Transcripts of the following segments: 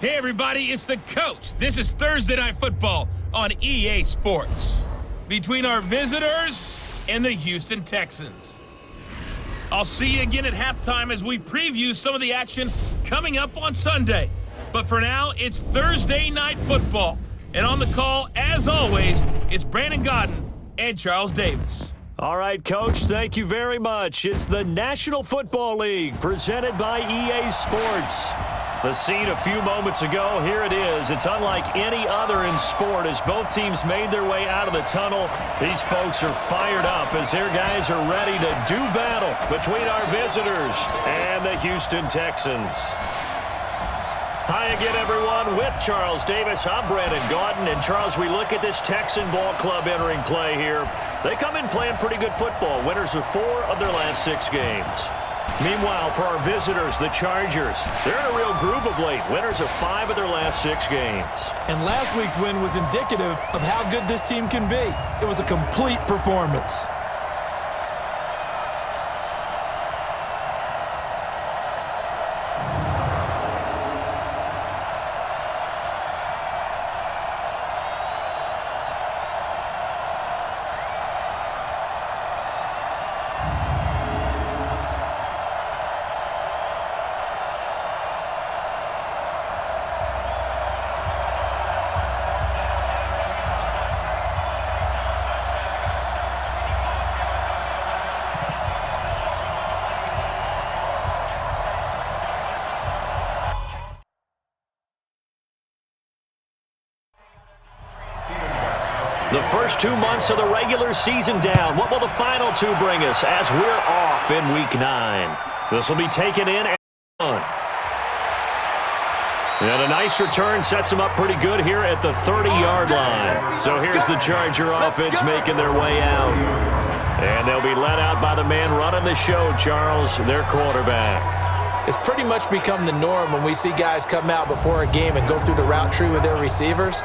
Hey everybody, it's the coach. This is Thursday Night Football on EA Sports. Between our visitors and the Houston Texans. I'll see you again at halftime as we preview some of the action coming up on Sunday. But for now, it's Thursday Night Football. And on the call, as always, it's Brandon Godden and Charles Davis. All right, Coach, thank you very much. It's the National Football League presented by EA Sports. The scene a few moments ago, here it is. It's unlike any other in sport as both teams made their way out of the tunnel. These folks are fired up as their guys are ready to do battle between our visitors and the Houston Texans. Hi again, everyone. With Charles Davis, I'm Brandon Godden. And, Charles, we look at this Texan ball club entering play here. They come in playing pretty good football. Winners of 4 of their last 6 games. Meanwhile, for our visitors, the Chargers, they're in a real groove of late. Winners of 5 of their last 6 games. And last week's win was indicative of how good this team can be. It was a complete performance. The first 2 months of the regular season down. What will the final 2 bring us as we're off in Week 9? This will be taken in and on. And a nice return sets them up pretty good here at the 30-yard line. So here's the Charger offense making their way out. And they'll be led out by the man running the show, Charles, their quarterback. It's pretty much become the norm when we see guys come out before a game and go through the route tree with their receivers.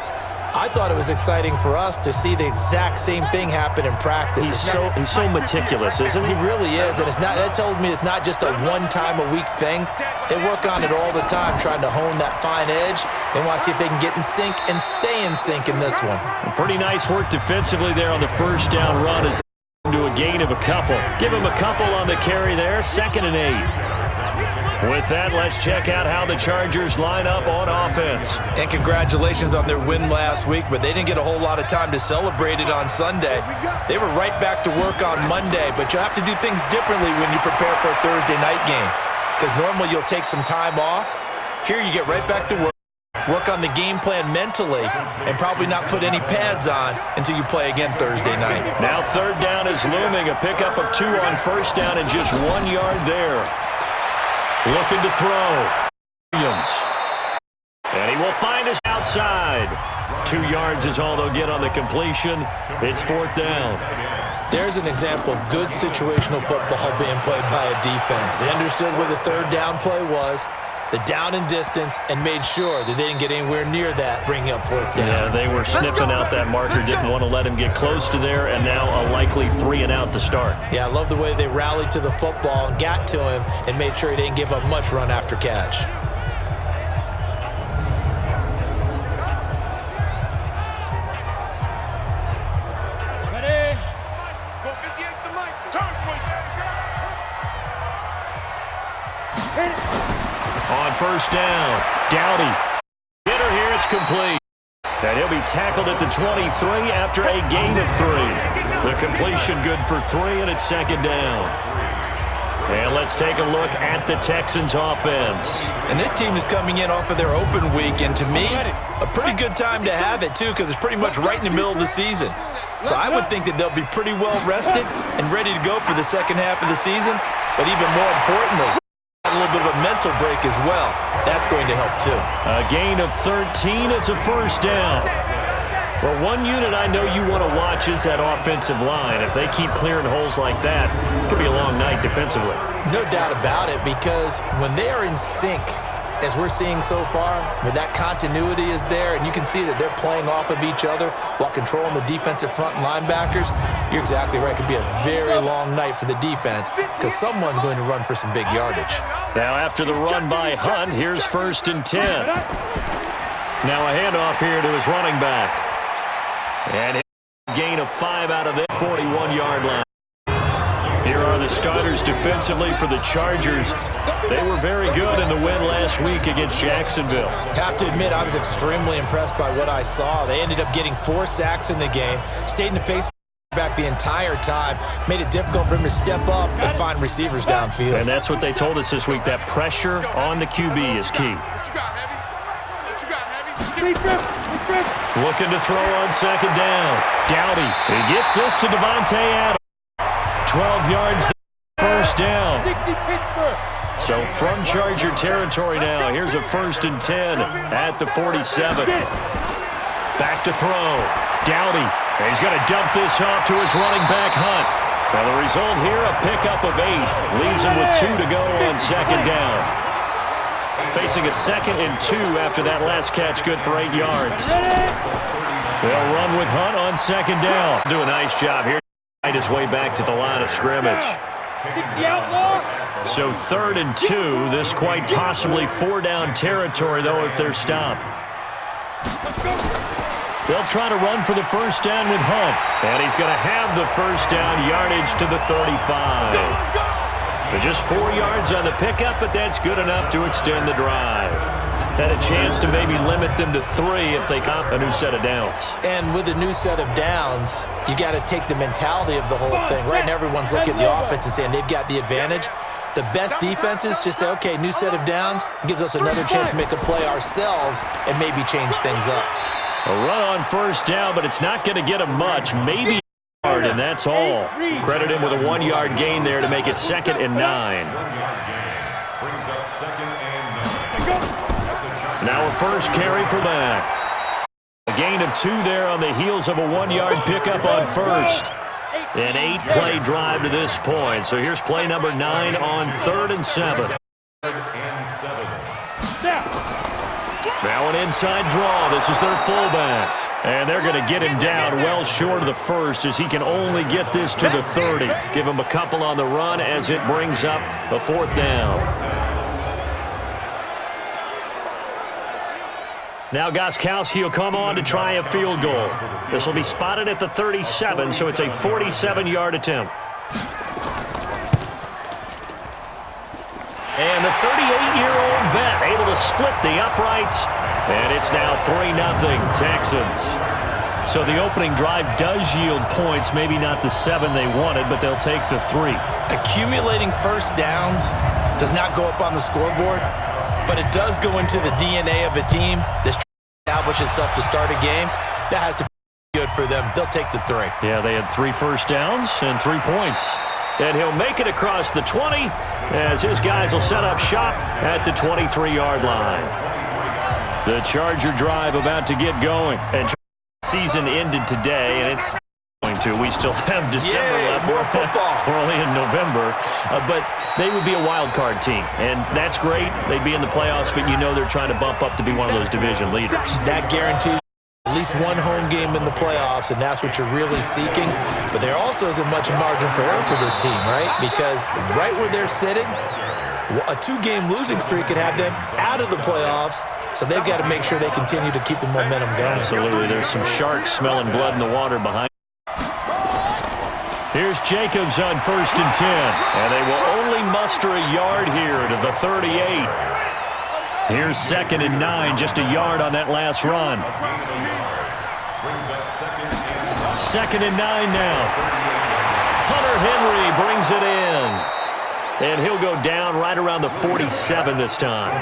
I thought it was exciting for us to see the exact same thing happen in practice. He's so meticulous, isn't he? He really is, and that tells me it's not just a one-time-a-week thing. They work on it all the time, trying to hone that fine edge. They want to see if they can get in sync and stay in sync in this one. Pretty nice work defensively there on the first down run as to a gain of a couple. Give him a couple on the carry there, 2nd and 8. With that, let's check out how the Chargers line up on offense. And congratulations on their win last week, but they didn't get a whole lot of time to celebrate it on Sunday. They were right back to work on Monday, but you have to do things differently when you prepare for a Thursday night game, because normally you'll take some time off. Here you get right back to work on the game plan mentally, and probably not put any pads on until you play again Thursday night. Now 3rd down is looming, a pickup of 2 on 1st down and just 1 yard there. Looking to throw. Williams. And he will find us outside. 2 yards is all they'll get on the completion. It's 4th down. There's an example of good situational football being played by a defense. They understood where the 3rd down play was, the down and distance, and made sure that they didn't get anywhere near that, bringing up 4th down. Yeah, they were sniffing out that marker, didn't want to let him get close to there, and now a likely 3 and out to start. Yeah, I love the way they rallied to the football and got to him and made sure he didn't give up much run after catch. On 1st down, Dowdy. Hitter here, it's complete. And he'll be tackled at the 23 after a gain of 3. The completion good for 3, and it's 2nd down. And let's take a look at the Texans offense. And this team is coming in off of their open week, and to me, a pretty good time to have it, too, because it's pretty much right in the middle of the season. So I would think that they'll be pretty well rested and ready to go for the second half of the season. But even more importantly, a little bit of a mental break as well. That's going to help, too. A gain of 13. It's a 1st down. Well, one unit I know you want to watch is that offensive line. If they keep clearing holes like that, it could be a long night defensively. No doubt about it, because when they are in sync, as we're seeing so far, where that continuity is there, and you can see that they're playing off of each other while controlling the defensive front and linebackers, you're exactly right. It could be a very long night for the defense because someone's going to run for some big yardage. Now after the run by Hunt, here's 1st and 10. Now a handoff here to his running back. And a gain of 5 out of the 41-yard line. Here are the starters defensively for the Chargers. They were very good in the win last week against Jacksonville. Have to admit, I was extremely impressed by what I saw. They ended up getting 4 sacks in the game, stayed in the face back the entire time, made it difficult for him to step up and find receivers downfield. And that's what they told us this week, that pressure on the QB is key. Looking to throw on second down. Dowdy, he gets this to Devontae Adams. 12 yards, first down. So from Charger territory now, here's a 1st and 10 at the 47. Back to throw. Dowdy, he's going to dump this off to his running back, Hunt. Well, the result here, a pickup of 8. Leaves him with 2 to go on second down. Facing a 2nd and 2 after that last catch, good for 8 yards. They'll run with Hunt on second down. Do a nice job here. His way back to the line of scrimmage. So 3rd and 2. This quite possibly 4-down territory, though, if they're stopped. They'll try to run for the first down with Hunt. And he's going to have the first down, yardage to the 35. But just 4 yards on the pickup, but that's good enough to extend the drive. Had a chance to maybe limit them to 3 if they got a new set of downs. And with a new set of downs, you got to take the mentality of the whole thing. Right now, everyone's looking at the offense and saying they've got the advantage. The best defenses just say, okay, new set of downs gives us another chance to make a play ourselves and maybe change things up. A run on first down, but it's not going to get him much. Maybe a yard, and that's all. Credit him with a 1-yard gain there to make it 2nd and 9. Now a first carry for that. A gain of 2 there on the heels of a 1-yard pickup on first. An 8-play drive to this point. So here's play number 9 on 3rd and 7. Now an inside draw. This is their fullback. And they're going to get him down well short of the first as he can only get this to the 30. Give him a couple on the run as it brings up a 4th down. Now Gostkowski will come on to try a field goal. This will be spotted at the 37, so it's a 47-yard attempt. And the 38-year-old vet able to split the uprights, and it's now 3-0 Texans. So the opening drive does yield points, maybe not the 7 they wanted, but they'll take the 3. Accumulating first downs does not go up on the scoreboard, but it does go into the DNA of a team that's trying to establish itself to start a game. That has to be good for them. They'll take the 3. Yeah, they had 3 first downs and 3 points. And he'll make it across the 20 as his guys will set up shop at the 23-yard line. The Charger drive about to get going. And season ended today, and it's going to. We still have December left. More football. We're only in November. But they would be a wild card team, and that's great. They'd be in the playoffs, but you know they're trying to bump up to be one of those division leaders. That guarantees at least one home game in the playoffs, and that's what you're really seeking. But there also isn't much margin for error for this team, right? Because right where they're sitting, a 2-game losing streak could have them out of the playoffs, so they've got to make sure they continue to keep the momentum going. Absolutely. There's some sharks smelling blood in the water behind. Here's Jacobs on 1st and 10, and they will only muster a yard here to the 38. Here's 2nd and 9, just a yard on that last run. 2nd and 9 now. Hunter Henry brings it in. And he'll go down right around the 47 this time.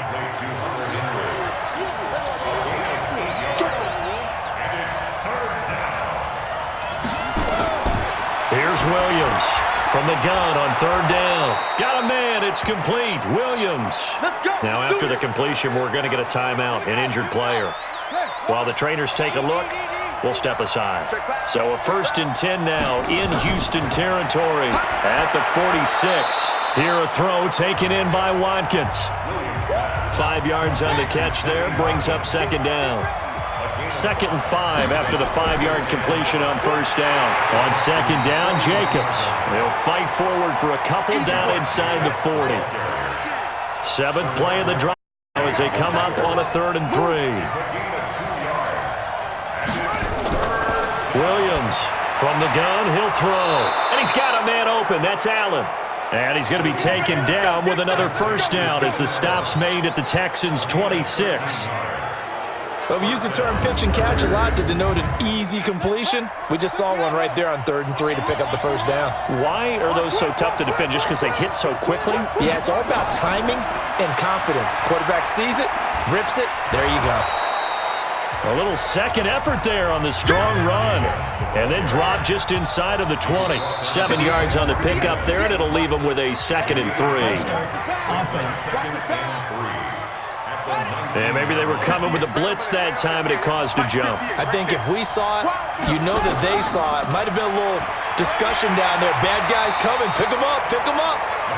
Here's Williams from the gun on 3rd down. Got a man. It's complete. Williams. Now after the completion, we're going to get a timeout, an injured player. While the trainers take a look, we'll step aside. So a 1st and 10 now in Houston territory at the 46. Here a throw taken in by Watkins. 5 yards on the catch there, brings up 2nd down. 2nd and 5 after the 5-yard completion on 1st down. On 2nd down, Jacobs. They'll fight forward for a couple down inside the 40. 7th play of the drive as they come up on a 3rd and 3. Williams from the gun, he'll throw. And he's got a man open. That's Allen. And he's going to be taken down with another first down as the stop's made at the Texans' 26. Well, we use the term pitch and catch a lot to denote an easy completion. We just saw one right there on 3rd and 3 to pick up the first down. Why are those so tough to defend? Just because they hit so quickly? Yeah, it's all about timing and confidence. Quarterback sees it, rips it, there you go. A little second effort there on the strong run. And then drop just inside of the 20. 7 yards on the pickup there, and it'll leave them with a 2nd and 3. And maybe they were coming with a blitz that time, and it caused a jump. I think if we saw it, you know that they saw it. Might have been a little discussion down there. Bad guys coming, pick them up,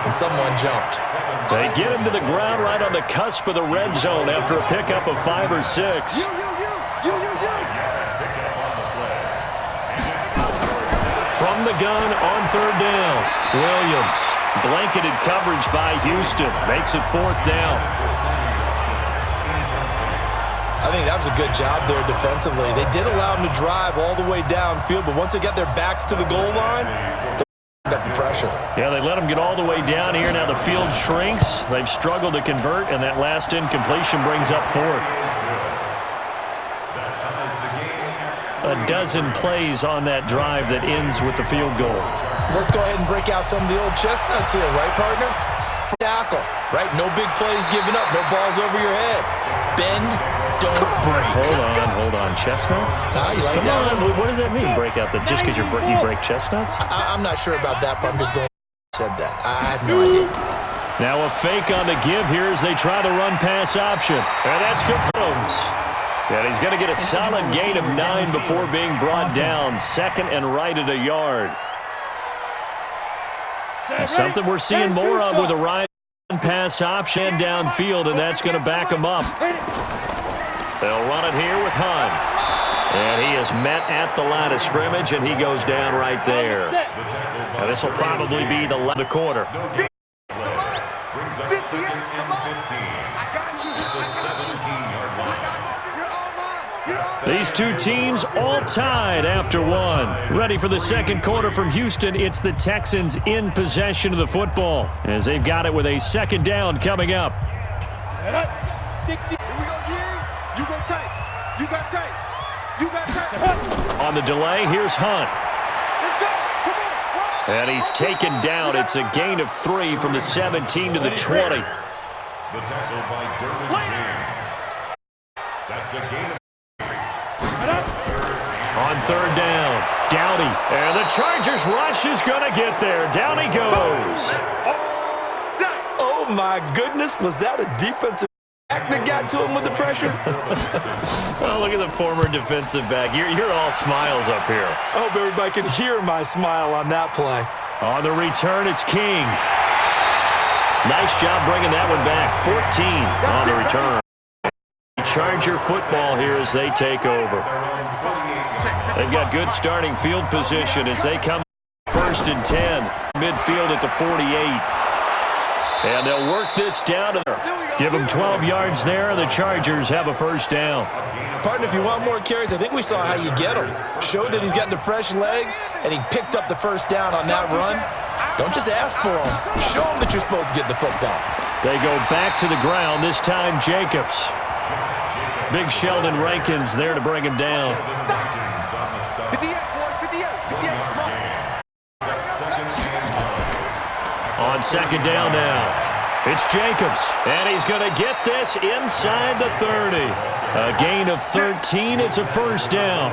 and someone jumped. They get him to the ground right on the cusp of the red zone after a pickup of 5 or 6. From the gun on 3rd down, Williams. Blanketed coverage by Houston. Makes it 4th down. I think that was a good job there defensively. They did allow them to drive all the way downfield, but once they got their backs to the goal line, they up the pressure. Yeah, they let them get all the way down here. Now the field shrinks. They've struggled to convert, and that last incompletion brings up 4th. A dozen plays on that drive that ends with the field goal. Let's go ahead and break out some of the old chestnuts here, right, partner? Tackle, right? No big plays given up. No balls over your head. Bend, don't break. Hold on. Chestnuts? You like Come that on. one? What does that mean, break out? Just because you break chestnuts? I'm not sure about that, but I'm just going said that. I have no idea. Now a fake on the give here as they try the run-pass option. And that's good. And he's going to get a solid gain of 9 before being brought down. 2nd and right at a yard. Something we're seeing more of with a run-pass option downfield, and that's going to back him up. They'll run it here with Hunt. And he is met at the line of scrimmage, and he goes down right there. Now this will probably be the quarter. These two teams all tied after 1. Ready for the second quarter from Houston. It's the Texans in possession of the football as they've got it with a 2nd down coming up. On the delay, here's Hunt. And he's taken down. It's a gain of 3 from the 17 to the 20. That's a gain of on 3rd down, Downey. And the Chargers rush is going to get there. Down he goes. Oh, my goodness. Was that a defensive back that got to him with the pressure? Oh, look at the former defensive back. You're all smiles up here. I hope everybody can hear my smile on that play. On the return, it's King. Nice job bringing that one back. 14 on the return. Charger football here as they take over. They've got good starting field position as they come 1st and 10. Midfield at the 48. And they'll work this down to there. Give them 12 yards there. The Chargers have a first down. Partner, if you want more carries, I think we saw how you get him. Showed that he's got the fresh legs, and he picked up the first down on that run. Don't just ask for him. Show him that you're supposed to get the football. They go back to the ground, this time Jacobs. Big Sheldon Rankins there to bring him down. On 2nd down now, it's Jacobs, and he's going to get this inside the 30. A gain of 13, it's a first down.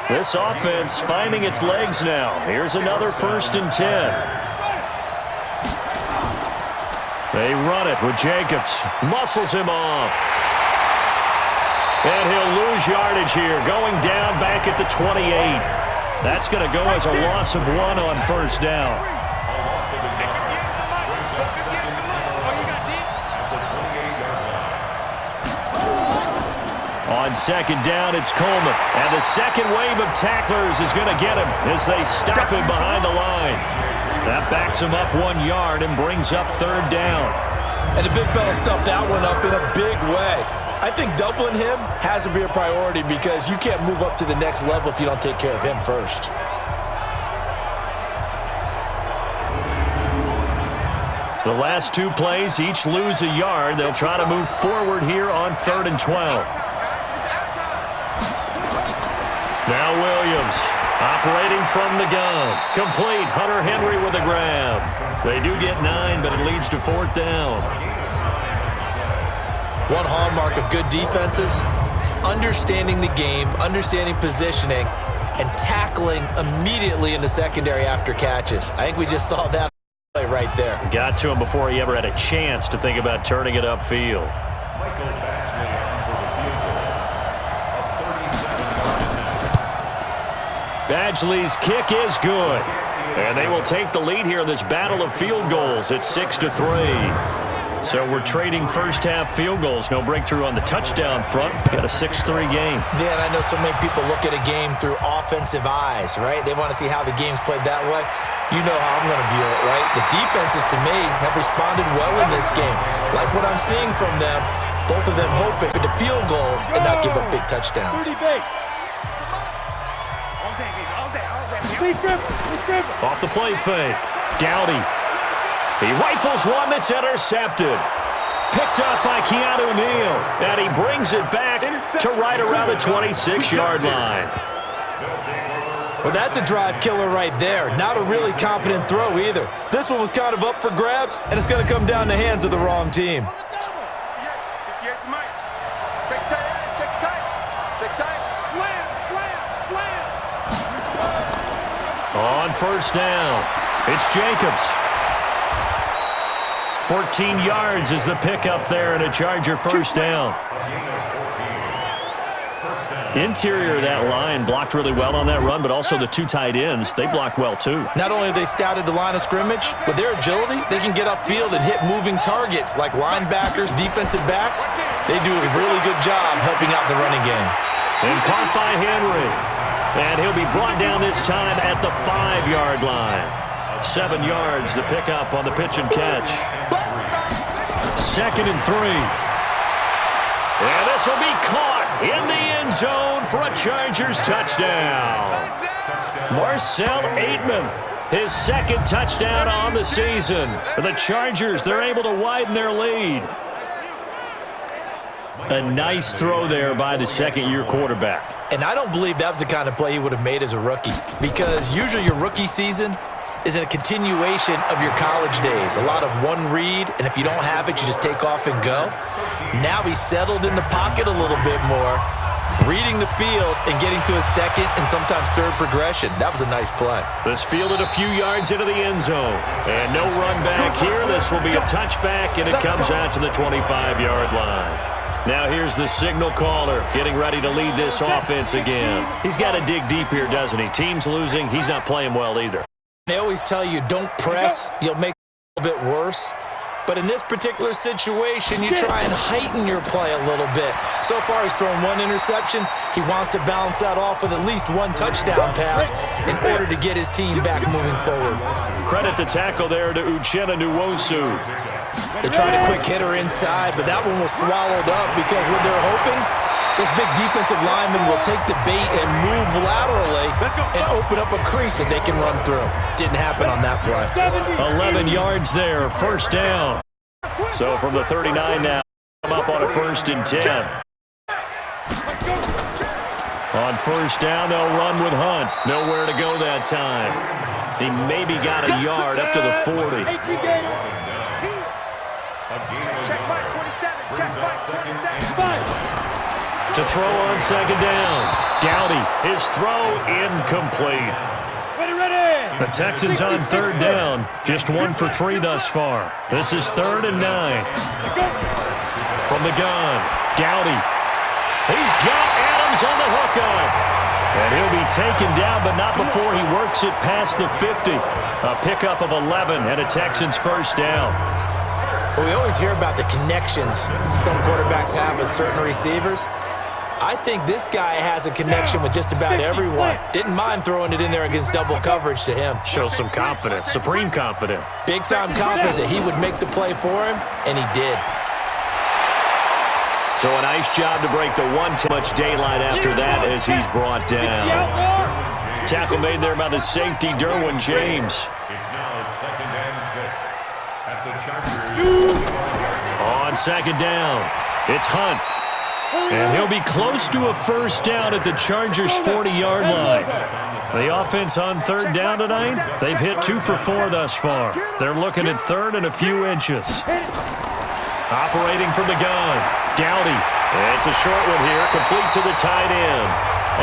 This offense finding its legs now. Here's another 1st and 10. They run it with Jacobs, muscles him off. And he'll lose yardage here, going down back at the 28. That's going to go as a loss of 1 on 1st down. On 2nd down, it's Coleman. And the second wave of tacklers is going to get him as they stop him behind the line. That backs him up 1 yard and brings up 3rd down. And the big fella stuffed that one up in a big way. I think doubling him has to be a priority because you can't move up to the next level if you don't take care of him first. The last two plays each lose a yard. They'll try to move forward here on 3rd and 12. Now Williams operating from the gun. Complete. Hunter Henry with a grab. They do get 9, but it leads to 4th down. One hallmark of good defenses is understanding the game, understanding positioning, and tackling immediately in the secondary after catches. I think we just saw that right there. Got to him before he ever had a chance to think about turning it upfield. Badgley's kick is good. And they will take the lead here in this battle of field goals at 6-3. So we're trading first-half field goals. No breakthrough on the touchdown front. Got a 6-3 game. Yeah, and I know so many people look at a game through offensive eyes, right? They want to see how the game's played that way. You know how I'm going to view it, right? The defenses, to me, have responded well in this game. Like what I'm seeing from them, both of them hoping to field goals and not give up big touchdowns. Off the play fake. Dowdy. He rifles one that's intercepted. Picked up by Keanu Neal. And he brings it back to right around the 26-yard line. Well, that's a drive killer right there. Not a really confident throw either. This one was kind of up for grabs, and it's going to come down the hands of the wrong team. On 1st down, it's Jacobs. 14 yards is the pickup there and a Charger 1st down. Interior of that line blocked really well on that run, but also the two tight ends, they blocked well too. Not only have they scouted the line of scrimmage, with their agility, they can get upfield and hit moving targets like linebackers, defensive backs. They do a really good job helping out the running game. And caught by Henry. And he'll be brought down this time at the 5-yard line. 7 yards, the pickup on the pitch and catch. 2nd and 3. And this will be caught in the end zone for a Chargers touchdown. Marcel Aitman, his 2nd touchdown on the season. For the Chargers, they're able to widen their lead. A nice throw there by the second-year quarterback. And I don't believe that was the kind of play he would have made as a rookie, because usually your rookie season is a continuation of your college days. A lot of one read, and if you don't have it, you just take off and go. Now he's settled in the pocket a little bit more, reading the field and getting to a second and sometimes third progression. That was a nice play. This fielded a few yards into the end zone. And no run back here. This will be a touchback, and it comes out to the 25-yard line. Now here's the signal caller getting ready to lead this offense again. He's got to dig deep here, doesn't he? Team's losing. He's not playing well either. They always tell you don't press. You'll make it a little bit worse. But in this particular situation, you try and heighten your play a little bit. So far, he's thrown one interception. He wants to balance that off with at least one touchdown pass in order to get his team back moving forward. Credit the tackle there to Uchenna Nwosu. They tried a quick hitter inside, but that one was swallowed up because what they're hoping, those big defensive linemen will take the bait and move laterally and open up a crease that they can run through. Didn't happen on that play. 11 yards there, 1st down. So from the 39 now, come up on a 1st and 10. On 1st down, they'll run with Hunt. Nowhere to go that time. He maybe got a yard up to the 40. Check by 27. Check by 27. To throw on 2nd down. Dowdy, his throw incomplete. The Texans on 3rd down. Just 1 for 3 thus far. This is 3rd and 9. From the gun, Dowdy. He's got Adams on the hookup. And he'll be taken down, but not before he works it past the 50. A pickup of 11 and a Texans 1st down. Well, we always hear about the connections some quarterbacks have with certain receivers. I think this guy has a connection with just about everyone. Didn't mind throwing it in there against double coverage to him. Shows some confidence, supreme confidence. Big-time confidence that he would make the play for him, and he did. So a nice job to break the one. Too much daylight after that as he's brought down. Tackle made there by the safety, Derwin James. It's now 2nd and 6 at the Chargers. On 2nd down, it's Hunt. And he'll be close to a first down at the Chargers' 40-yard line. The offense on 3rd down tonight, they've hit 2 for 4 thus far. They're looking at 3rd and a few inches. Operating from the gun, Dowdy. It's a short one here, complete to the tight end.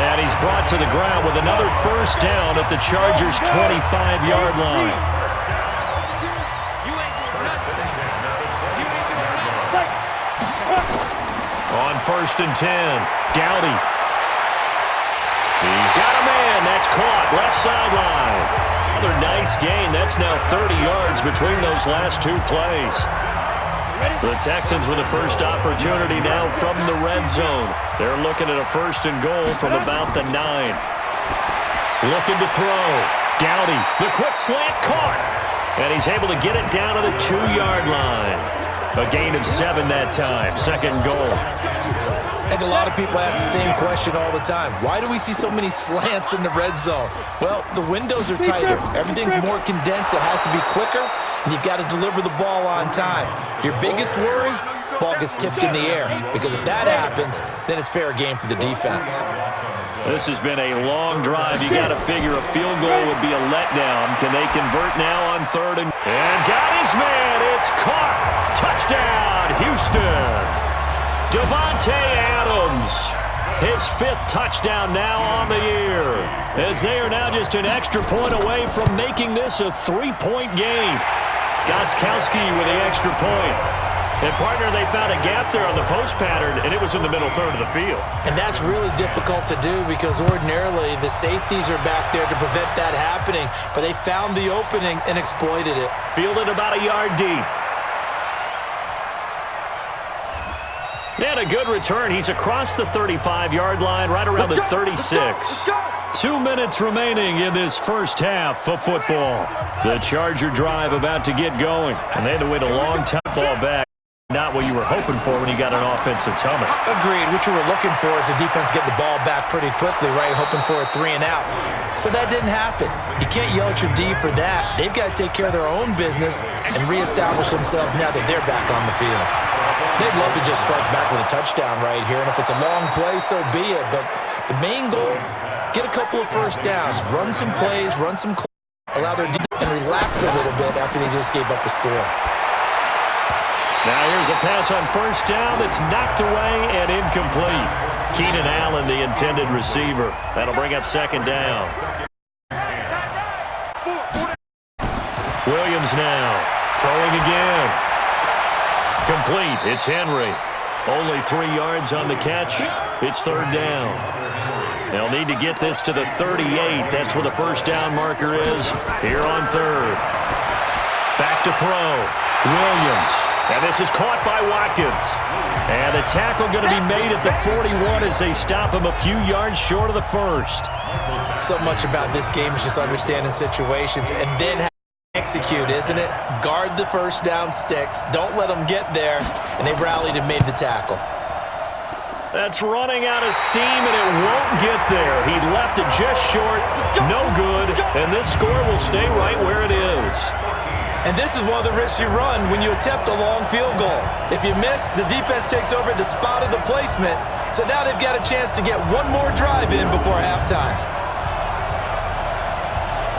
And he's brought to the ground with another first down at the Chargers' 25-yard line. On 1st and 10, Dowdy. He's got a man. That's caught. Left sideline. Another nice gain. That's now 30 yards between those last 2 plays. The Texans with a first opportunity now from the red zone. They're looking at a 1st and goal from about the 9. Looking to throw. Dowdy. The quick slant caught. And he's able to get it down to the 2-yard line. A gain of 7 that time. 2nd goal. I think a lot of people ask the same question all the time. Why do we see so many slants in the red zone? Well, the windows are tighter. Everything's more condensed. It has to be quicker, and you've got to deliver the ball on time. Your biggest worry, ball gets tipped in the air. Because if that happens, then it's fair game for the defense. This has been a long drive. You got to figure a field goal would be a letdown. Can they convert now on 3rd and got his man. It's caught. Touchdown, Houston. Devontae Adams, his 5th touchdown now on the year, as they are now just an extra point away from making this a 3-point game. Gostkowski with the extra point. And, partner, they found a gap there on the post pattern, and it was in the middle 3rd of the field. And that's really difficult to do because ordinarily the safeties are back there to prevent that happening, but they found the opening and exploited it. Fielded about a yard deep. And a good return. He's across the 35-yard line, right around the 36. 2 minutes remaining in this first half of football. The Charger drive about to get going. And they had to wait a long time. Ball back. Not what you were hoping for when you got an offense that's humming. Agreed. What you were looking for is the defense get the ball back pretty quickly, right? Hoping for a 3 and out. So that didn't happen. You can't yell at your D for that. They've got to take care of their own business and reestablish themselves now that they're back on the field. They'd love to just strike back with a touchdown right here, and if it's a long play, so be it. But the main goal, get a couple of first downs, run some plays, run some allow their defense and relax a little bit after they just gave up the score. Now here's a pass on 1st down that's knocked away and incomplete. Keenan Allen, the intended receiver. That'll bring up 2nd down. Williams now throwing again. Complete. It's Henry. Only 3 yards on the catch. It's 3rd down. They'll need to get this to the 38. That's where the first down marker is here on 3rd. Back to throw. Williams. And this is caught by Watkins. And the tackle going to be made at the 41 as they stop him a few yards short of the 1st. So much about this game is just understanding situations and then execute, isn't it? Guard the first down sticks. Don't let them get there. And they rallied and made the tackle. That's running out of steam, and it won't get there. He left it just short. No good. And this score will stay right where it is. And this is one of the risks you run when you attempt a long field goal. If you miss, the defense takes over at the spot of the placement. So now they've got a chance to get one more drive in before halftime.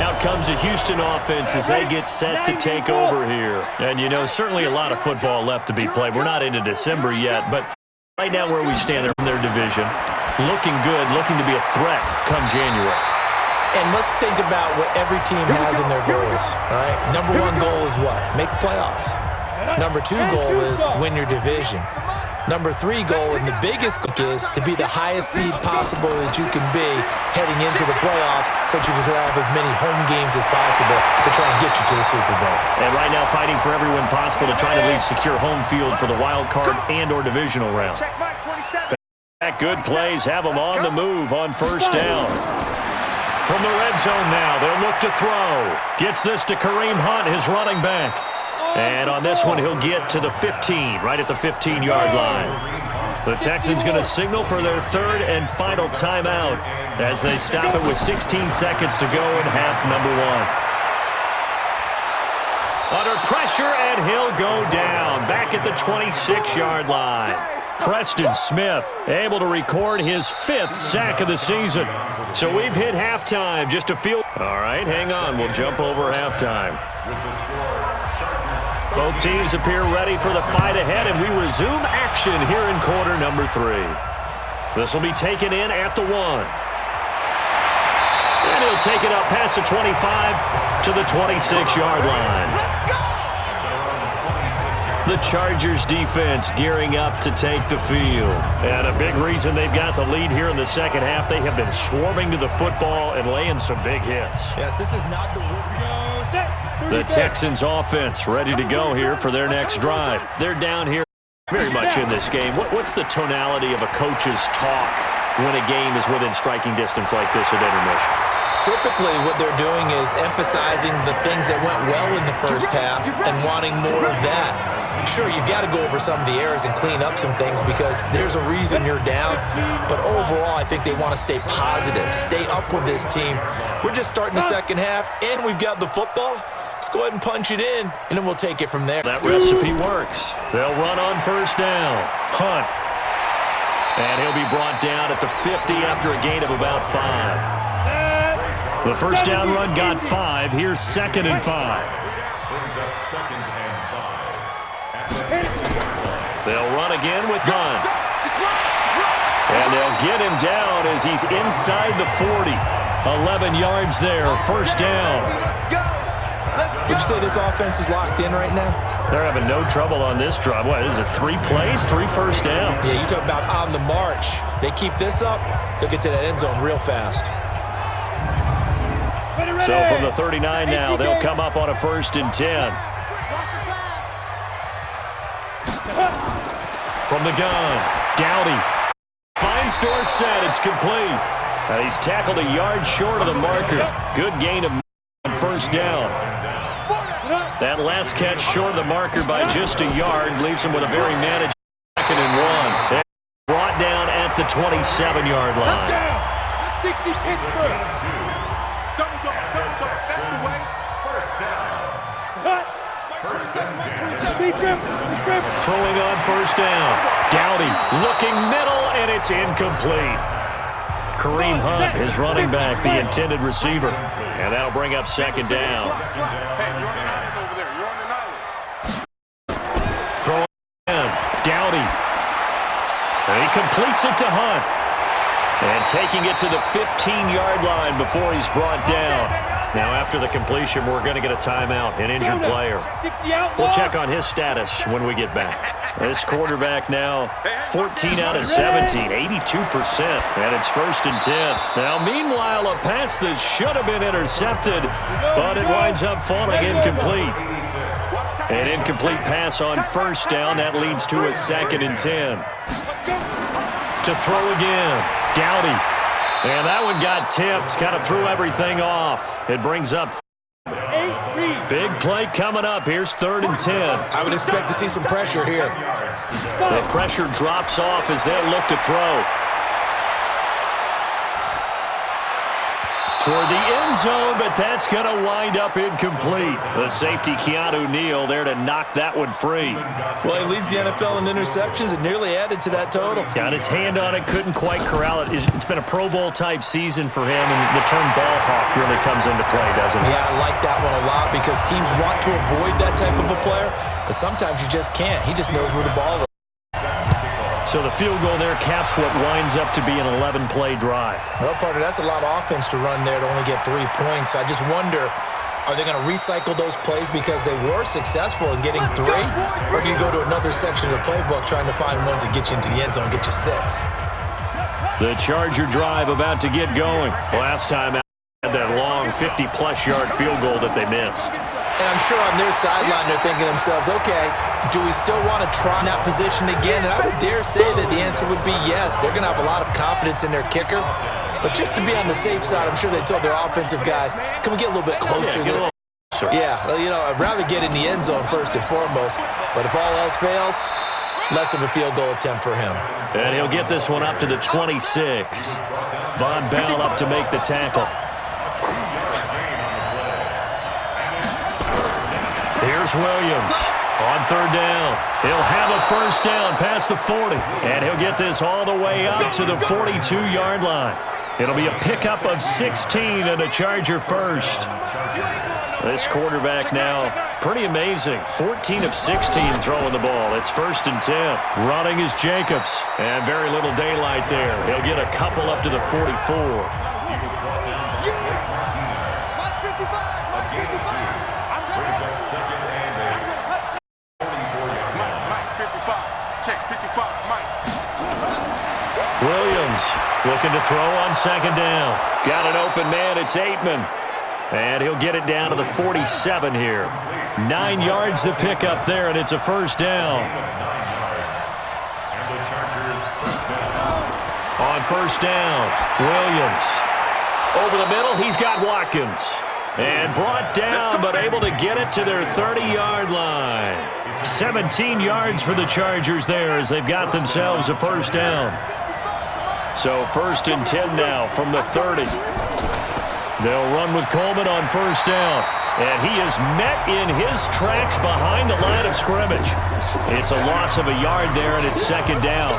Out comes the Houston offense as they get set to take over here. And, you know, certainly a lot of football left to be played. We're not into December yet, but right now where we stand there in their division, looking good, looking to be a threat come January. And let's think about what every team has in their goals, all right? Number 1 goal is what? Make the playoffs. Number 2 goal is win your division. Number 3 goal, and the biggest goal is to be the highest seed possible that you can be heading into the playoffs so that you can have as many home games as possible to try and get you to the Super Bowl. And right now fighting for everyone possible to try to at least secure home field for the wild card and or divisional round. Good plays have them on the move on 1st down. From the red zone now, they'll look to throw. Gets this to Kareem Hunt, his running back. And on this one, he'll get to the 15, right at the 15-yard line. The Texans going to signal for their third and final timeout as they stop it with 16 seconds to go in half number one. Under pressure, and he'll go down back at the 26-yard line. Preston Smith able to record his 5th sack of the season. So we've hit halftime. Just a few. All right, hang on. We'll jump over halftime. Both teams appear ready for the fight ahead, and we resume action here in quarter number 3. This will be taken in at the 1. And he'll take it up past the 25 to the 26-yard line. The Chargers defense gearing up to take the field. And a big reason they've got the lead here in the second half, they have been swarming to the football and laying some big hits. Yes, this is not the Texans offense ready to go here for their next drive. They're down here very much in this game. What's the tonality of a coach's talk when a game is within striking distance like this at intermission? Typically, what they're doing is emphasizing the things that went well in the first half and wanting more of that. Sure, you've got to go over some of the errors and clean up some things because there's a reason you're down. But overall, I think they want to stay positive, stay up with this team. We're just starting the second half, and we've got the football. Let's go ahead and punch it in, and then we'll take it from there. That recipe works. They'll run on first down. Hunt. And he'll be brought down at the 50 after a gain of about 5. The first down run got 5. Here's 2nd and 5. Brings up 2nd and 5. They'll run again with Hunt. And they'll get him down as he's inside the 40. 11 yards there, first down. Would you say this offense is locked in right now? They're having no trouble on this drive. What, is it 3 plays, 3 first downs? Yeah, you talk about on the march. They keep this up, they'll get to that end zone real fast. So from the 39 now, they'll come up on a 1st and 10. From the gun, Dowdy finds Dorsett. It's complete. He's tackled a yard short of the marker. Good gain of on first down. That last catch short of the marker by just a yard leaves him with a very managed 2nd and 1. They're brought down at the 27-yard line. 60 Pittsburgh. Throwing on first down. Dowdy looking middle, and it's incomplete. Kareem Hunt is running back, the intended receiver. And that'll bring up 2nd down. Throwing in. Dowdy. And he completes it to Hunt. And taking it to the 15-yard line before he's brought down. Now, after the completion, we're going to get a timeout, an injured player. We'll check on his status when we get back. This quarterback now 14 out of 17, 82%, and it's 1st and 10. Now, meanwhile, a pass that should have been intercepted, but it winds up falling incomplete. An incomplete pass on first down. That leads to a 2nd and 10. To throw again, Dowdy. And that one got tipped, kind of threw everything off. It brings up big play coming up. Here's 3rd and 10. I would expect to see some pressure here. The pressure drops off as they look to throw. Toward the end zone, but that's going to wind up incomplete. The safety, Keanu Neal, there to knock that one free. Well, he leads the NFL in interceptions and nearly added to that total. Got his hand on it, couldn't quite corral it. It's been a Pro Bowl-type season for him, and the term ball hawk really comes into play, doesn't it? Yeah, I like that one a lot because teams want to avoid that type of a player, but sometimes you just can't. He just knows where the ball is. So the field goal there caps what winds up to be an 11-play drive. Well, partner, that's a lot of offense to run there to only get 3 points. So I just wonder, are they going to recycle those plays because they were successful in getting 3? Or do you go to another section of the playbook trying to find ones that get you into the end zone, get you 6? The Charger drive about to get going. Last time out, had that long 50-plus yard field goal that they missed. And I'm sure on their sideline they're thinking to themselves, okay, do we still want to try that position again? And I would dare say that the answer would be yes. They're going to have a lot of confidence in their kicker. But just to be on the safe side, I'm sure they told their offensive guys, can we get a little bit closer this time? Yeah, well, you know, I'd rather get in the end zone first and foremost. But if all else fails, less of a field goal attempt for him. And he'll get this one up to the 26. Von Bell up to make the tackle. Here's Williams on third down. He'll have a first down past the 40. And he'll get this all the way up to the 42-yard line. It'll be a pickup of 16 and a Charger first. This quarterback now, pretty amazing. 14 of 16 throwing the ball. It's 1st and 10. Running is Jacobs. And very little daylight there. He'll get a couple up to the 44. Williams looking to throw on second down. Got an open man. It's Aitman. And he'll get it down to the 47 here. 9 yards to pick up there, and it's a first down. On first down, Williams. Over the middle, he's got Watkins. And brought down, but able to get it to their 30-yard line. 17 yards for the Chargers there as they've got themselves a first down. So 1st and 10 now from the 30. They'll run with Coleman on first down. And he is met in his tracks behind the line of scrimmage. It's a loss of a yard there, and it's second down.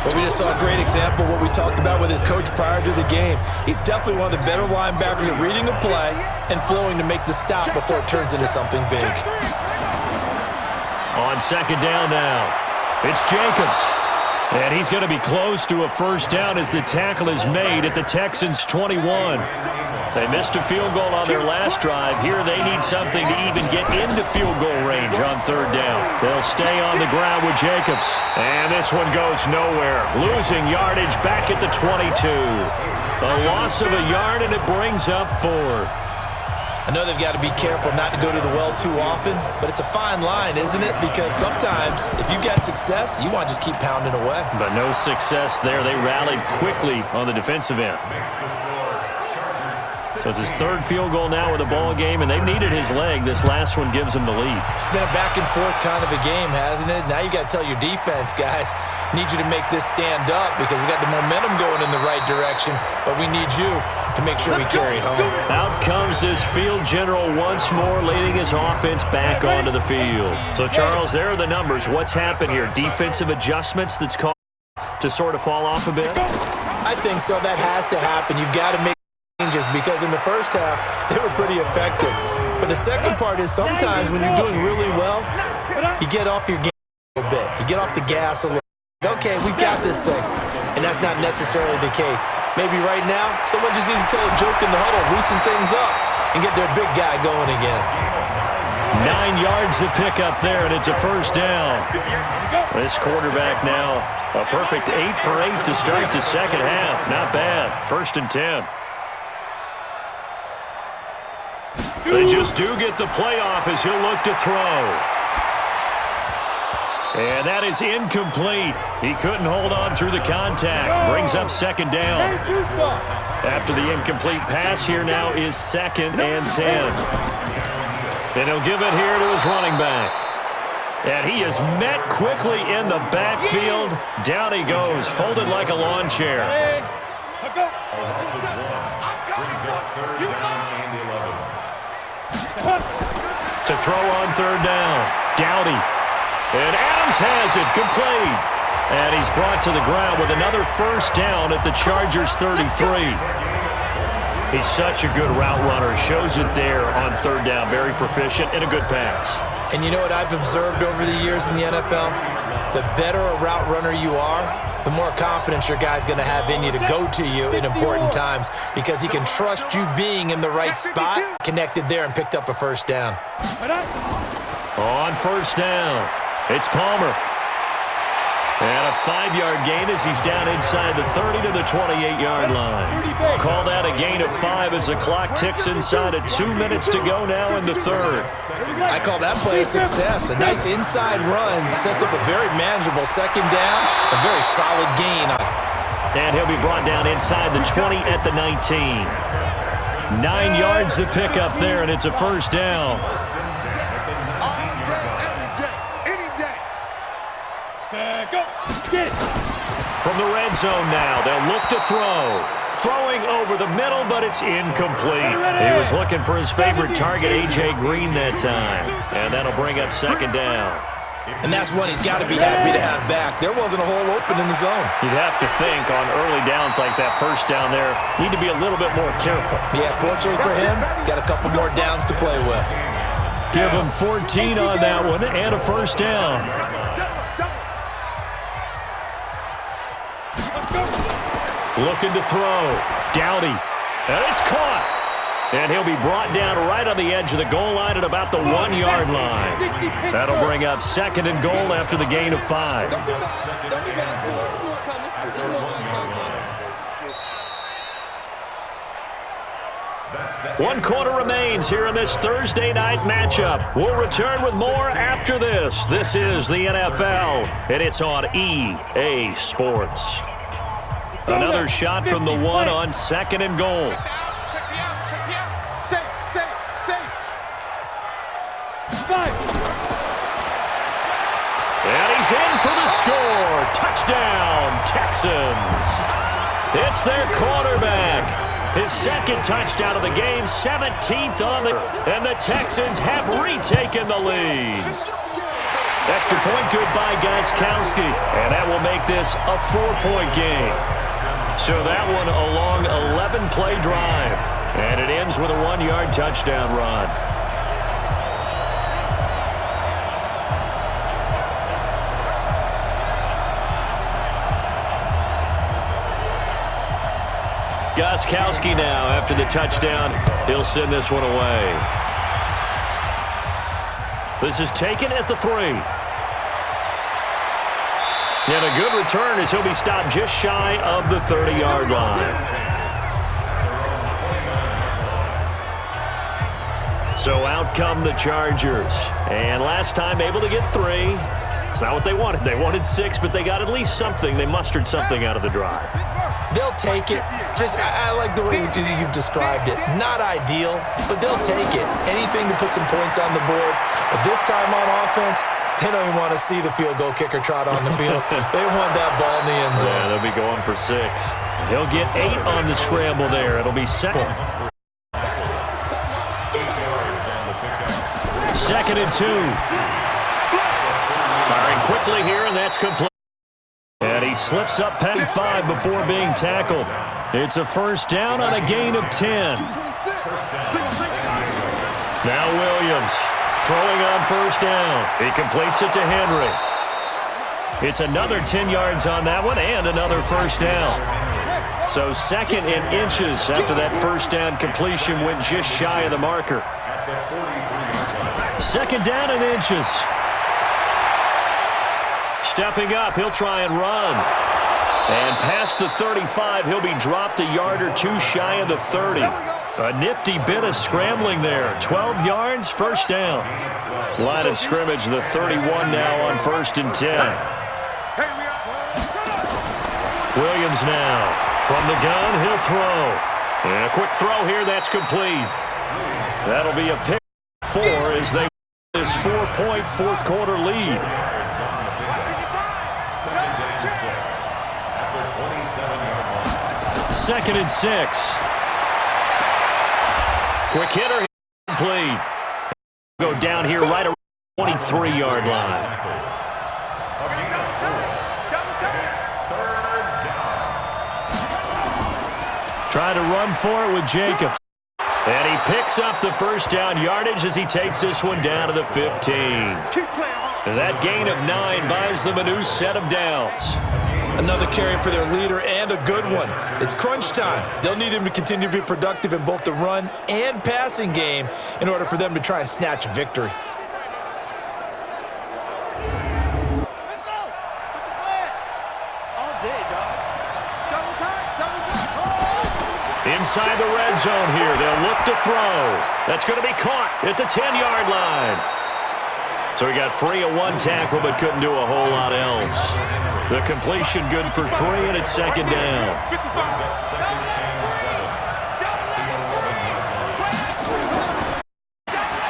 Well, we just saw a great example of what we talked about with his coach prior to the game. He's definitely one of the better linebackers at reading a play and flowing to make the stop before it turns into something big. On second down now, it's Jacobs. And he's going to be close to a first down as the tackle is made at the Texans' 21. They missed a field goal on their last drive. Here they need something to even get into field goal range on third down. They'll stay on the ground with Jacobs. And this one goes nowhere. Losing yardage back at the 22. A loss of a yard, and it brings up 4th. I know they've got to be careful not to go to the well too often, but it's a fine line, isn't it? Because sometimes, if you got success, you want to just keep pounding away. But no success there. They rallied quickly on the defensive end. So it's his 3rd field goal now with a ball game, and they've needed his leg. This last one gives him the lead. It's been a back-and-forth kind of a game, hasn't it? Now you got to tell your defense, guys, need you to make this stand up because we got the momentum going in the right direction, but we need you to make sure we carry it home. Out comes this field general once more, leading his offense back onto the field. So, Charles, there are the numbers. What's happened here? Defensive adjustments that's caused to sort of fall off a bit? I think so. That has to happen. You've got to make changes because in the first half, they were pretty effective. But the second part is sometimes when you're doing really well, you get off your game a little bit. You get off the gas a little bit. Okay, we've got this thing. And that's not necessarily the case. Maybe right now, someone just needs to tell a joke in the huddle, loosen things up, and get their big guy going again. 9 yards to pick up there, and it's a first down. This quarterback now, a perfect 8 for 8 to start the second half. Not bad. 1st and 10. They just do get the playoff as he'll look to throw. And that is incomplete. He couldn't hold on through the contact. Brings up second down. After the incomplete pass, here now is 2nd and 10. And he'll give it here to his running back. And he is met quickly in the backfield. Down he goes, folded like a lawn chair. To throw on third down. Dowdy. And Adams has it complete. And he's brought to the ground with another first down at the Chargers' 33. He's such a good route runner. Shows it there on third down. Very proficient and a good pass. And you know what I've observed over the years in the NFL? The better a route runner you are, the more confidence your guy's going to have in you to go to you in important times because he can trust you being in the right spot, connected there and picked up a first down. On first down, it's Palmer. And a 5-yard gain as he's down inside the 30 to the 28-yard line. Call that a gain of 5 as the clock ticks inside of 2 minutes to go now in the third. I call that play a success. A nice inside run sets up a very manageable second down, a very solid gain. And he'll be brought down inside the 20 at the 19. 9 yards to pick up there, and it's a first down. From the red zone now, they'll look to throw. Throwing over the middle, but it's incomplete. He was looking for his favorite target, A.J. Green, that time. And that'll bring up second down. And that's one he's got to be happy to have back. There wasn't a hole open in the zone. You'd have to think on early downs like that first down there, need to be a little bit more careful. Yeah, fortunately for him, got a couple more downs to play with. Give him 14 on that one and a first down. Looking to throw. Dowdy. And it's caught. And he'll be brought down right on the edge of the goal line at about the 1 yard line. That'll bring up second and goal after the gain of 5. One quarter remains here in this Thursday night matchup. We'll return with more after this. This is the NFL, and it's on EA Sports. Another shot from the one on second and goal. And he's in for the score. Touchdown, Texans. It's their quarterback. His second touchdown of the game, 17th on the... And the Texans have retaken the lead. Extra point good by Gostkowski. And that will make this a 4-point game. So that one a long 11-play drive. And it ends with a 1-yard touchdown run. Gostkowski now after the touchdown. He'll send this one away. This is taken at the 3. And a good return as he'll be stopped just shy of the 30-yard line. So out come the Chargers. And last time able to get 3. It's not what they wanted. They wanted 6, but they got at least something. They mustered something out of the drive. They'll take it. I like the way you've described it. Not ideal, but they'll take it. Anything to put some points on the board. But this time on offense, they don't even want to see the field goal kicker trot on the field. They want that ball in the end zone. Yeah, they'll be going for 6. He'll get 8 on the scramble there. It'll be second. Second and 2. Firing quickly here, and that's complete. And he slips up past 5 before being tackled. It's a first down on a gain of 10. Now Williams throwing on first down. He completes it to Henry. It's another 10 yards on that one and another first down. So second in inches after that first down completion went just shy of the marker. Second down in inches. Stepping up, he'll try and run. And past the 35, he'll be dropped a yard or 2 shy of the 30. A nifty bit of scrambling there. 12 yards, first down. Line of scrimmage, the 31 now on first and 10. Williams now. From the gun, he'll throw. And a quick throw here, that's complete. That'll be a pick 4 as they win this 4-point fourth quarter lead. Second and 6. Quick hitter, complete. Go down here right around the 23-yard line. Trying to run for it with Jacobs. And he picks up the first down yardage as he takes this one down to the 15. That gain of 9 buys them a new set of downs. Another carry for their leader and a good one. It's crunch time. They'll need him to continue to be productive in both the run and passing game in order for them to try and snatch a victory. Let's go. Put the flag. All day, dog. Double time. Inside the red zone here. They'll look to throw. That's going to be caught at the 10-yard line. So he got free of 1 tackle but couldn't do a whole lot else. The completion good for 3, and it's second down.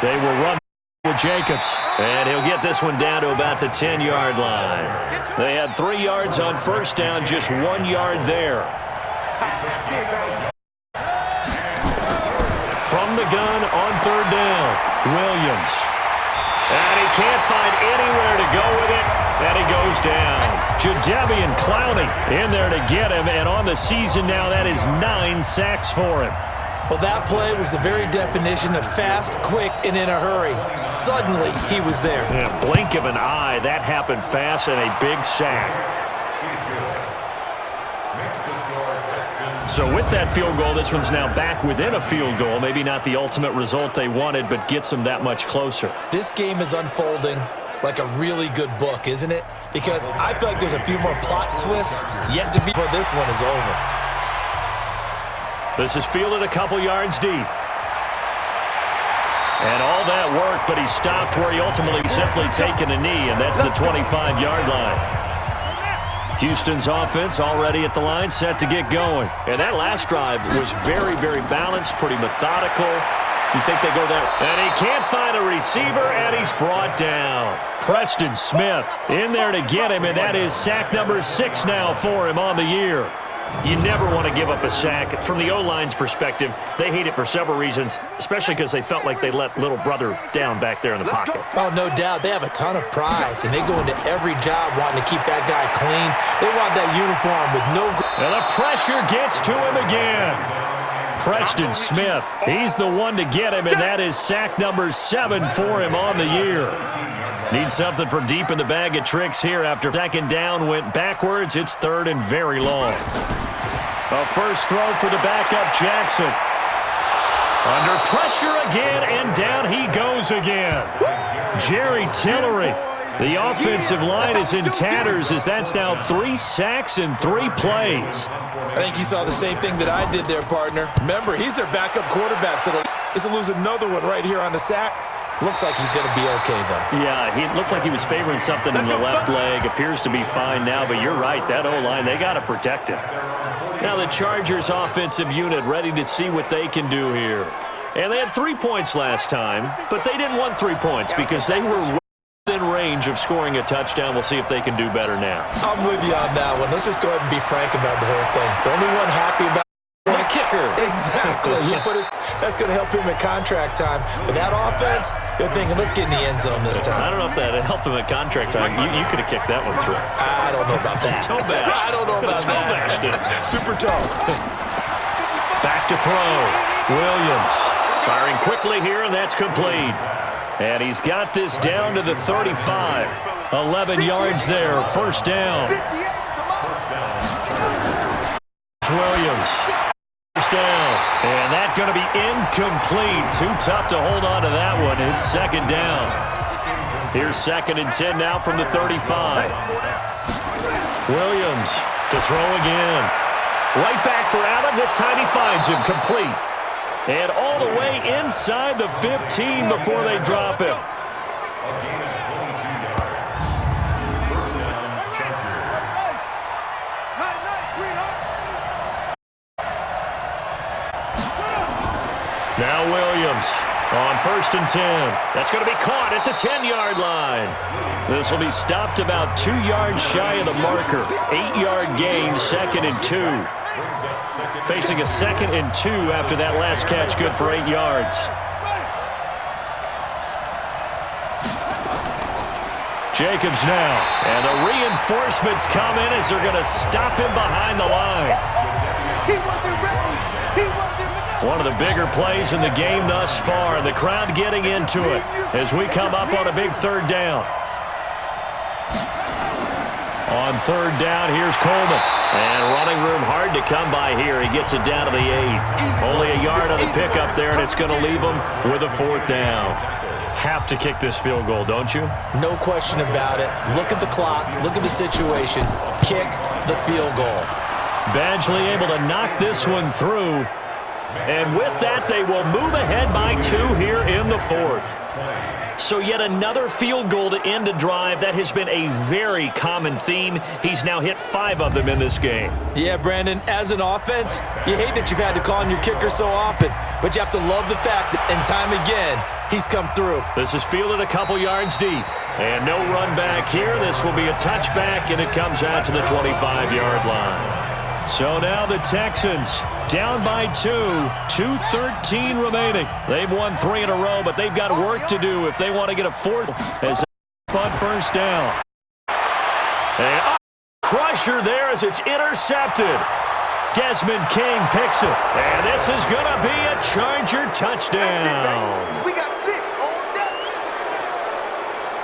They will run with Jacobs. And he'll get this one down to about the 10-yard line. They had 3 yards on first down, just 1 yard there. From the gun on third down, Williams. And he can't find anywhere to go with it, and he goes down. Jadeveon Clowney in there to get him, and on the season now, that is 9 sacks for him. Well, that play was the very definition of fast, quick, and in a hurry. Suddenly, he was there. In a blink of an eye, that happened fast, and a big sack. So with that field goal, this one's now back within a field goal. Maybe not the ultimate result they wanted, but gets them that much closer. This game is unfolding like a really good book, isn't it? Because I feel like there's a few more plot twists yet to be before this one is over. This is fielded a couple yards deep. And all that work, but he stopped where he ultimately simply taken a knee, and that's the 25-yard line. Houston's offense already at the line, set to get going. And that last drive was very, very balanced, pretty methodical. You think they go there? And he can't find a receiver, and he's brought down. Preston Smith in there to get him, and that is sack number 6 now for him on the year. You never want to give up a sack. From the O-line's perspective, they hate it for several reasons, especially because they felt like they let little brother down back there in the pocket. Oh, no doubt. They have a ton of pride, and they go into every job wanting to keep that guy clean. They want that uniform with no... And the pressure gets to him again. Preston Smith, he's the one to get him, and that is sack number 7 for him on the year. Need something for deep in the bag of tricks here after second down went backwards. It's third and very long. A first throw for the backup, Jackson. Under pressure again, and down he goes again. Jerry Tillery. The offensive line is in tatters as that's now 3 sacks in 3 plays. I think you saw the same thing that I did there, partner. Remember, he's their backup quarterback, so he's going to lose another one right here on the sack. Looks like he's going to be okay, though. Yeah, he looked like he was favoring something in the left leg. Appears to be fine now, but you're right. That O-line, they got to protect him. Now the Chargers offensive unit ready to see what they can do here. And they had 3 points last time, but they didn't want 3 points because they were within range of scoring a touchdown. We'll see if they can do better now. I'm with you on that one. Let's just go ahead and be frank about the whole thing. The only one happy about the kicker. Exactly. But that's going to help him at contract time. But that offense, they're thinking, let's get in the end zone this time. I don't know if that helped him at contract time. You could have kicked that one through. I don't know about that. Toe bash. I don't know about that. Super toe. Back to throw. Williams firing quickly here, and that's complete. And he's got this down to the 35. 11 yards there, first down. Williams. First down. And that's going to be incomplete. Too tough to hold on to that one. It's second down. Here's 2nd and 10 now from the 35. Williams to throw again. Right back for Allen. This time he finds him complete. And all the way inside the 15 before they drop him. Now Williams on 1st and 10. That's going to be caught at the 10-yard line. This will be stopped about 2 yards shy of the marker. 8-yard gain, 2nd and 2. Facing a 2nd and 2 after that last catch, good for 8 yards. Jacobs now, and the reinforcements come in as they're going to stop him behind the line. One of the bigger plays in the game thus far, and the crowd getting into it as we come up on a big 3rd down. On 3rd down, here's Coleman. And running room hard to come by here. He gets it down to the 8. Only a yard on the pickup there, and it's going to leave him with a 4th down. Have to kick this field goal, don't you? No question about it. Look at the clock. Look at the situation. Kick the field goal. Badgley able to knock this one through. And with that, they will move ahead by 2 here in the 4th. So yet another field goal to end a drive. That has been a very common theme. He's now hit 5 of them in this game. Yeah, Brandon, as an offense, you hate that you've had to call on your kicker so often, but you have to love the fact that, in time again, He's come through. This is fielded a couple yards deep. And no run back here. This will be a touchback, and it comes out to the 25-yard line. So now the Texans down by 2:13 remaining. They've won 3 in a row, but they've got work to do if they want to get a fourth as on first down. And crusher there as it's intercepted. Desmond King picks it. And this is going to be a Charger touchdown. We got 6 all day.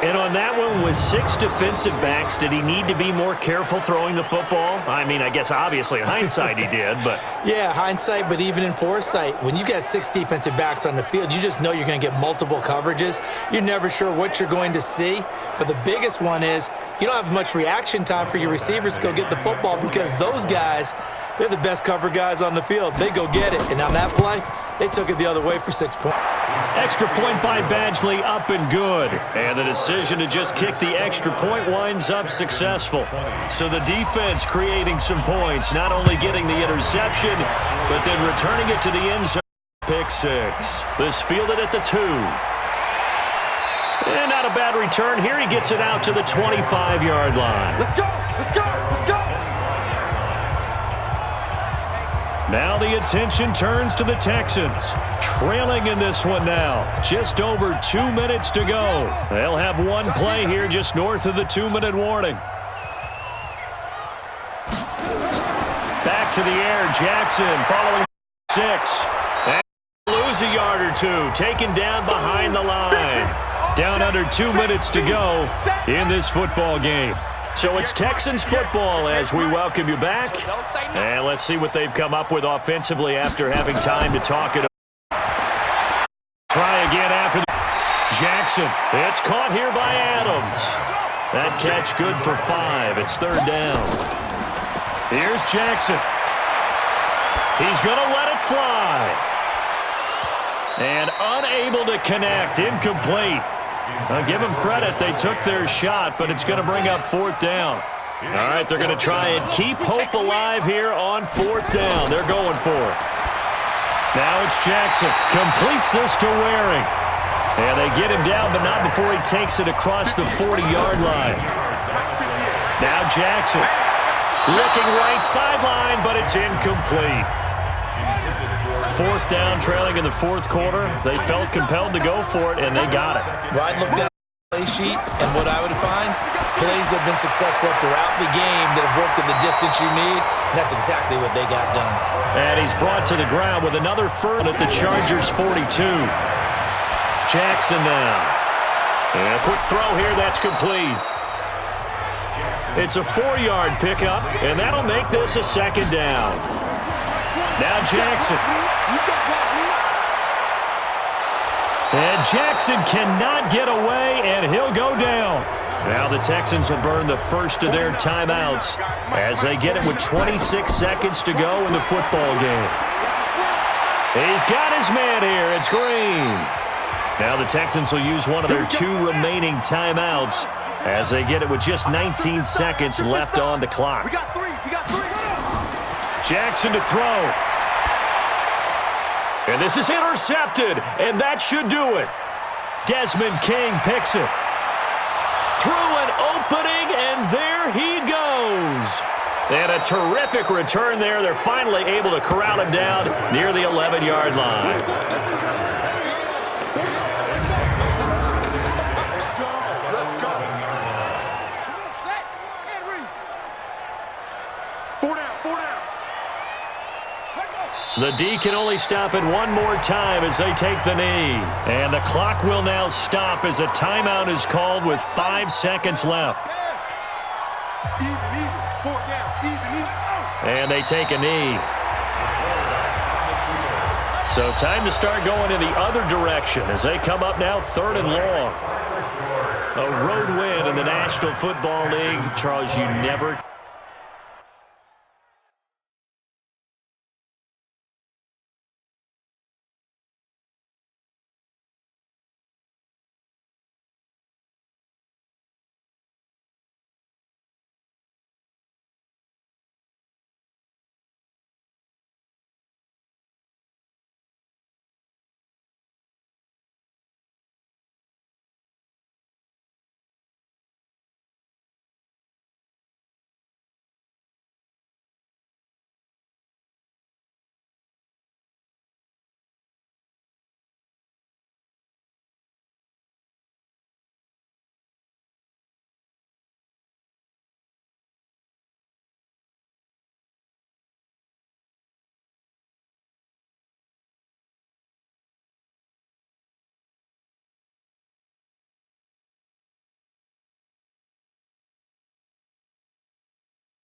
And on that one, with 6 defensive backs, did he need to be more careful throwing the football? I mean, I guess obviously in hindsight he did, but... Yeah, hindsight, but even in foresight, when you got 6 defensive backs on the field, you just know you're going to get multiple coverages. You're never sure what you're going to see. But the biggest one is you don't have much reaction time for your receivers to go get the football because those guys, they're the best cover guys on the field. They go get it. And on that play, they took it the other way for 6 points. Extra point by Badgley, up and good. And the decision to just kick the extra point winds up successful. So the defense creating some points, not only getting the interception, but then returning it to the end zone. Pick 6. This fielded at the 2. And not a bad return here. He gets it out to the 25-yard line. Let's go. Let's go. Let's go. Now the attention turns to the Texans. Trailing in this one now. Just over 2 minutes to go. They'll have one play here just north of the 2-minute warning. Back to the air. Jackson following 6. And lose a yard or 2. Taken down behind the line. Down under 2 minutes to go in this football game. So it's Texans football as we welcome you back. And let's see what they've come up with offensively after having time to talk it over. Try again after the Jackson. It's caught here by Adams. That catch good for 5. It's 3rd down. Here's Jackson. He's going to let it fly. And unable to connect. Incomplete. I'll give them credit. They took their shot, but it's going to bring up 4th down. All right, they're going to try and keep hope alive here on 4th down. They're going for it. Now it's Jackson. Completes this to Waring. And they get him down, but not before he takes it across the 40-yard line. Now Jackson. Looking right sideline, but it's incomplete. 4th down, trailing in the 4th quarter. They felt compelled to go for it, and they got it. Well, I'd look down the play sheet, and what I would find, plays have been successful throughout the game that have worked at the distance you need, and that's exactly what they got done. And he's brought to the ground with another first at the Chargers' 42. Jackson now. And a quick throw here, that's complete. It's a 4-yard pickup, and that'll make this a 2nd down. Now Jackson. And Jackson cannot get away, and he'll go down. Now the Texans will burn the first of their timeouts as they get it with 26 seconds to go in the football game. He's got his man here. It's Green. Now the Texans will use one of their 2 remaining timeouts as they get it with just 19 seconds left on the clock. We got 3. We got 3. Jackson to throw. And this is intercepted, and that should do it. Desmond King picks it. Through an opening, and there he goes. And a terrific return there. They're finally able to corral him down near the 11-yard line. Let's go. 4 down. 4 down. The D can only stop it one more time as they take the knee. And the clock will now stop as a timeout is called with 5 seconds left. Even. 4 down. Even. And they take a knee. So time to start going in the other direction as they come up now 3rd and long. A road win in the National Football League. Charles, you never...